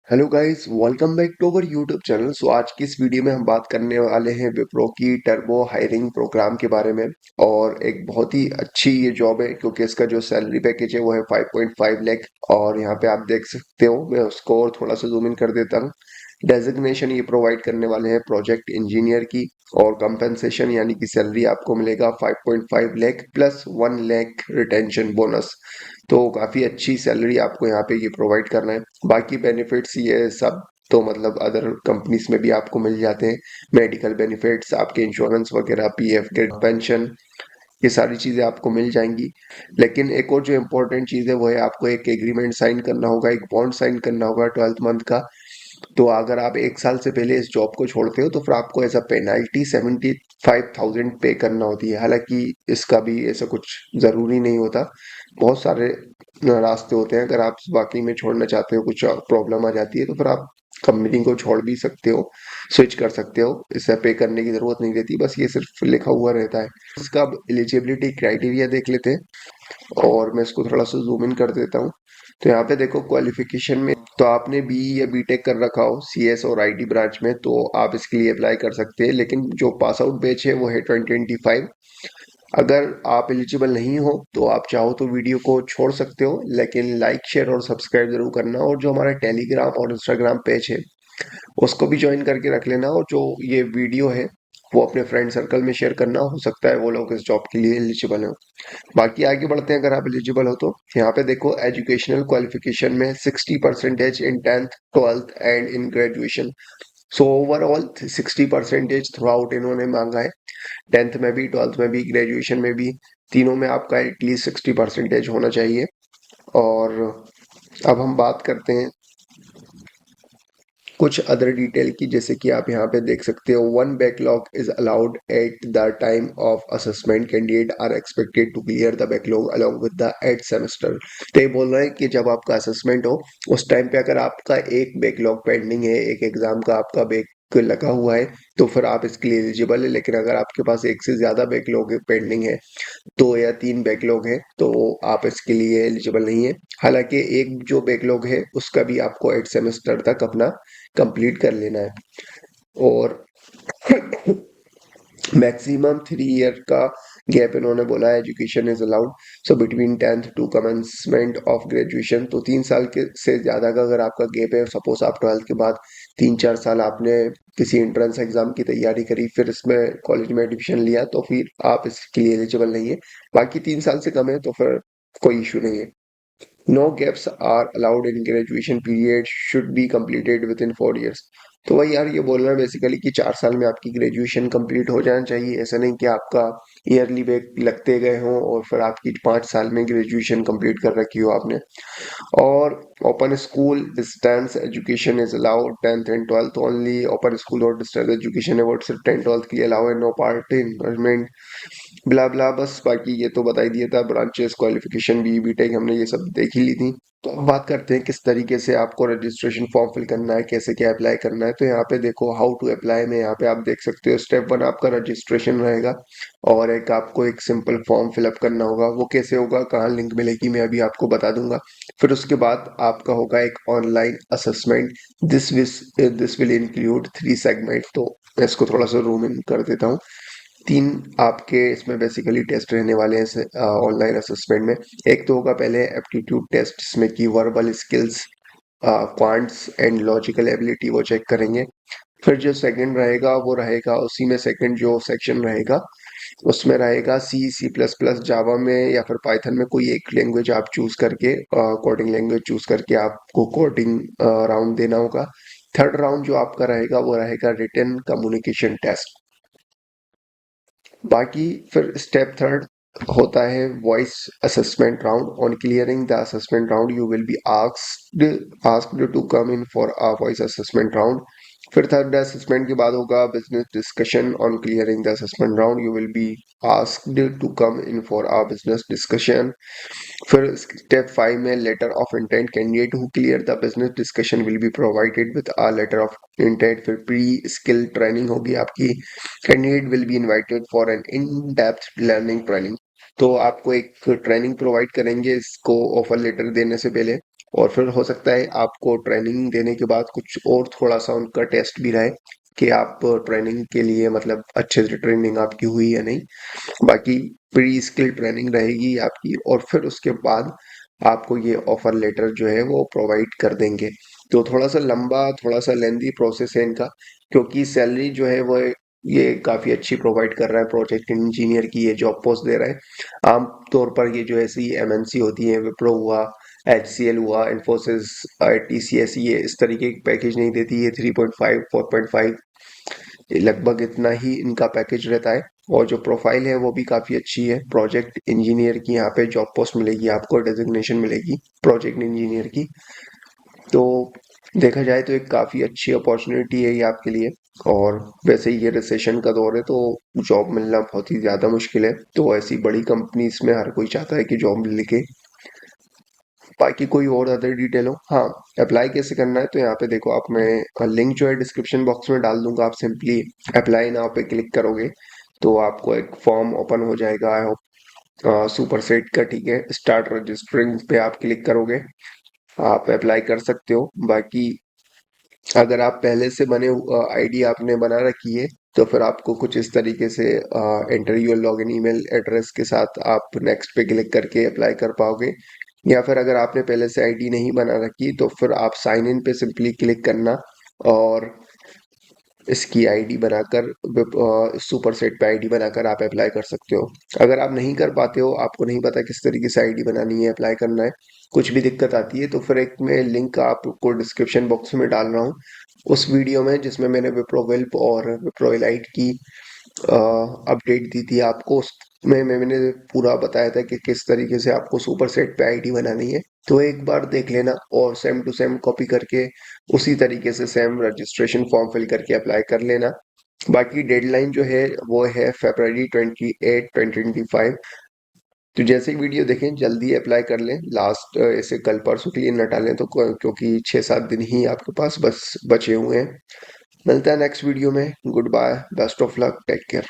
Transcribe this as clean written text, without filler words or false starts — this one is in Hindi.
Hello guys, welcome back to our YouTube channel. आज की इस वीडियो में हम बात करने वाले हैं विप्रो की टर्बो हायरिंग प्रोग्राम के बारे में। और एक बहुत ही अच्छी ये जॉब है क्योंकि इसका जो सैलरी पैकेज है वो है 5.5 लाख। और यहाँ पे आप देख सकते हो, मैं उसको और थोड़ा सा जूम इन कर देता हूँ। डेजिग्नेशन ये प्रोवाइड करने वाले हैं प्रोजेक्ट इंजीनियर की। और कंपनसेशन यानी कि सैलरी आपको मिलेगा 5.5 lakh plus 1 lakh retention bonus. तो काफी अच्छी सैलरी आपको यहाँ पे ये प्रोवाइड करना है। बाकी बेनिफिट्स ये सब तो मतलब अदर कंपनीज में भी आपको मिल जाते हैं। मेडिकल बेनिफिट्स, आपके इंश्योरेंस वगैरह, पीएफ के पेंशन, ये सारी चीजें आपको मिल जाएंगी। लेकिन एक और जो इम्पोर्टेंट चीज है वो है आपको एक एग्रीमेंट साइन करना होगा, एक बॉन्ड साइन करना होगा 12 मंथ का। तो अगर आप 1 साल से पहले इस जॉब को छोड़ते हो तो फिर आपको एज अ पेनाल्टी 75,000 पे करना होती है। हालांकि इसका भी ऐसा कुछ जरूरी नहीं होता, बहुत सारे रास्ते होते हैं। अगर आप वाकई में छोड़ना चाहते हो, कुछ प्रॉब्लम आ जाती है, तो फिर आप कंपनी को छोड़ भी सकते हो, स्विच कर सकते हो। इसे पे करने की जरूरत नहीं रहती, बस ये सिर्फ लिखा हुआ रहता है। इसका एलिजिबिलिटी क्राइटेरिया देख लेते हैं और मैं इसको थोड़ा सा जूम इन कर देता हूँ। तो यहाँ पे देखो क्वालिफिकेशन में तो आपने बी या बीटेक कर रखा हो सीएस और आईटी ब्रांच में तो आप इसके लिए अप्लाई कर सकते हैं। लेकिन जो पास आउट बैच है वो है 2025। अगर आप एलिजिबल नहीं हो तो आप चाहो तो वीडियो को छोड़ सकते हो, लेकिन लाइक शेयर और सब्सक्राइब जरूर करना। और जो हमारा टेलीग्राम और इंस्टाग्राम पेज है उसको भी ज्वाइन करके रख लेना। और जो ये वीडियो है वो अपने फ्रेंड सर्कल में शेयर करना, हो सकता है वो लोग इस जॉब के लिए एलिजिबल हो। बाकी आगे बढ़ते हैं। अगर आप एलिजिबल हो तो यहाँ पे देखो एजुकेशनल क्वालिफिकेशन में 60% इन 10th 12th and in graduation. So overall 60% through out इन्होंने मांगा है। 10th में भी, 12th में भी, ग्रेजुएशन में भी, तीनों में आपका एटलीस्ट 60% होना चाहिए। और अब हम बात करते हैं कुछ अदर डिटेल की, जैसे कि आप यहाँ पे देख सकते हो, one backlog is allowed at the time of assessment, candidate are expected to clear the backlog along with the eight semester. तो ये बोल रहे हैं कि जब आपका असेसमेंट हो उस टाइम पे अगर आपका एक बैकलॉग पेंडिंग है, एक एग्जाम का आपका बैक लगा हुआ है, तो फिर आप इसके लिए एलिजिबल है। लेकिन अगर आपके पास एक से ज्यादा बैकलॉग पेंडिंग है, 2 या 3 बैकलॉग है, तो आप इसके लिए एलिजिबल नहीं है। हालांकि एक जो बैकलॉग है उसका भी आपको 8 सेमेस्टर तक अपना कंप्लीट कर लेना है। और मैक्सिमम 3 ईयर का गैप इन्होंने बोला है education is allowed. So between 10th to commencement of graduation, तो 3 साल के से ज्यादा का अगर आपका गैप है, सपोज आप 12th के बाद 3-4 साल आपने किसी एंट्रेंस एग्जाम की तैयारी करी, फिर इसमें कॉलेज में एडमिशन लिया, तो फिर आप इसके लिए एलिजिबल नहीं है। बाकी 3 साल से कम है तो फिर कोई इशू नहीं है। No gaps are allowed in graduation period should be completed within 4 years। तो वही यार, ये बोल रहे हैं बेसिकली कि 4 साल में आपकी ग्रेजुएशन कंप्लीट हो जाना चाहिए। ऐसा नहीं कि आपका ईयरली बैक लगते गए हों और फिर आपकी 5 साल में ग्रेजुएशन कंप्लीट कर रखी हो आपने। और open school distance education is allowed 10th and 12th only. Open school और डिस्टेंस एजुकेशन है वो सिर्फ 10th-12th के लिए अलाउ है। नो पार्ट इन्वॉल्वमेंट, ब्ला ब्ला। बस बाकी ये तो बता ही दिया था। ब्रांचेस, क्वालिफिकेशन, बी बीटेक हमने ये सब देख ही ली थी। तो अब बात करते हैं किस तरीके से आपको रजिस्ट्रेशन फॉर्म फिल करना है, कैसे क्या अप्लाई करना है। तो यहाँ पे देखो हाउ टू अप्लाई में यहाँ पे आप देख सकते हो स्टेप 1 आपका रजिस्ट्रेशन रहेगा। और एक आपको एक सिंपल फॉर्म फिलअप करना होगा। वो कैसे होगा, कहाँ लिंक मिलेगी, मैं अभी आपको बता दूंगा। फिर उसके बाद आपका होगा एक online assessment. This will include 3 segment. तो मैं इसको थोड़ा सा रूम इन कर देता हूँ। 3 आपके इसमें बेसिकली टेस्ट रहने वाले हैं ऑनलाइन असेसमेंट में। एक तो होगा पहले एप्टीट्यूड टेस्ट, जिसमें कि verbal skills, quants and logical ability वो चेक करेंगे। फिर जो सेकंड रहेगा वो रहेगा उसी में, सेकंड जो सेक्शन रहेगा उसमें रहेगा सी, सी प्लस प्लस, जावा में या फिर पाइथन में कोई एक लैंग्वेज आप चूज करके, कोडिंग लैंग्वेज चूज करके आपको कोडिंग राउंड देना होगा। थर्ड राउंड जो आपका रहेगा वो रहेगा रिटन कम्युनिकेशन टेस्ट। बाकी फिर स्टेप थर्ड होता है voice assessment round. On clearing the assessment round you will be asked to come in for a voice assessment round. फिर थर्ड असेसमेंट के बाद होगा business discussion. On clearing the assessment round you will be asked to come in for a business discussion. फिर स्टेप 5 में letter of intent, candidate who clear the business discussion will be provided with a letter of intent. फिर प्री स्किल ट्रेनिंग होगी आपकी। Candidate will be invited for an in depth learning training. तो आपको एक ट्रेनिंग प्रोवाइड करेंगे इसको ऑफर लेटर देने से पहले। और फिर हो सकता है आपको ट्रेनिंग देने के बाद कुछ और थोड़ा सा उनका टेस्ट भी रहे कि आप ट्रेनिंग के लिए मतलब अच्छे से ट्रेनिंग आपकी हुई या नहीं। बाकी प्री स्किल ट्रेनिंग रहेगी आपकी और फिर उसके बाद आपको ये ऑफर लेटर जो है वो प्रोवाइड कर देंगे। तो थोड़ा सा लंबा, थोड़ा सा लेंदी प्रोसेस है इनका, क्योंकि सैलरी जो है वो ये काफ़ी अच्छी प्रोवाइड कर रहा है। प्रोजेक्ट इंजीनियर की ये जॉब पोस्ट दे रहा है। आम तौर पर ये जो ऐसी एमएनसी होती है, विप्रो हुआ, एचसीएल हुआ, इन्फोसिस, टीसीएस, ये इस तरीके की पैकेज नहीं देती है। 3.5 4.5 लगभग इतना ही इनका पैकेज रहता है। और जो प्रोफाइल है वो भी काफ़ी अच्छी है। प्रोजेक्ट इंजीनियर की यहाँ पे जॉब पोस्ट मिलेगी आपको, डेजिग्नेशन मिलेगी प्रोजेक्ट इंजीनियर की। तो देखा जाए तो एक काफ़ी अच्छी अपॉर्चुनिटी है ये आपके लिए। और वैसे ही ये रिसेशन का दौर है तो जॉब मिलना बहुत ही ज़्यादा मुश्किल है। तो ऐसी बड़ी कंपनीज में हर कोई चाहता है कि जॉब मिल के। बाकी कोई और अदर डिटेल हो, हाँ, अप्लाई कैसे करना है तो यहाँ पे देखो आप, मैं लिंक जो है डिस्क्रिप्शन बॉक्स में डाल दूंगा। आप सिंपली अप्लाई नाउ पे क्लिक करोगे तो आपको एक फॉर्म ओपन हो जाएगा। आई होप सुपर सेट का, ठीक है। स्टार्ट रजिस्टरिंग पे आप क्लिक करोगे, आप अप्लाई कर सकते हो। बाकी अगर आप पहले से बने आईडी आपने बना रखी है तो फिर आपको कुछ इस तरीके से enter your login email address के साथ आप नेक्स्ट पे क्लिक करके अप्लाई कर पाओगे। या फिर अगर आपने पहले से आईडी नहीं बना रखी तो फिर आप साइन इन पे सिंपली क्लिक करना और इसकी आईडी बनाकर सुपर सेट पे आईडी बनाकर आप अप्लाई कर सकते हो। अगर आप नहीं कर पाते हो, आपको नहीं पता किस तरीके से आईडी बनानी है, अप्लाई करना है, कुछ भी दिक्कत आती है, तो फिर एक मैं लिंक आपको डिस्क्रिप्शन बॉक्स में डाल रहा हूँ उस वीडियो में जिसमें मैंने विप्रो वेल्प और विप्रो एलाइट की अपडेट दी थी आपको। उसमें मैंने पूरा बताया था कि किस तरीके से आपको सुपर सेट पे आईडी बनानी है। तो एक बार देख लेना और सेम टू सेम कॉपी करके उसी तरीके से सेम रजिस्ट्रेशन फॉर्म फिल करके अप्लाई कर लेना। बाकी डेडलाइन जो है वो है February 28 2025। तो जैसे ही वीडियो देखें जल्दी अप्लाई कर लें, लास्ट ऐसे कल परसों के लिए न टालें तो, क्योंकि 6-7 दिन ही आपके पास बस बचे हुए हैं। मिलता है नेक्स्ट वीडियो में। Good bye, best of luck, take care.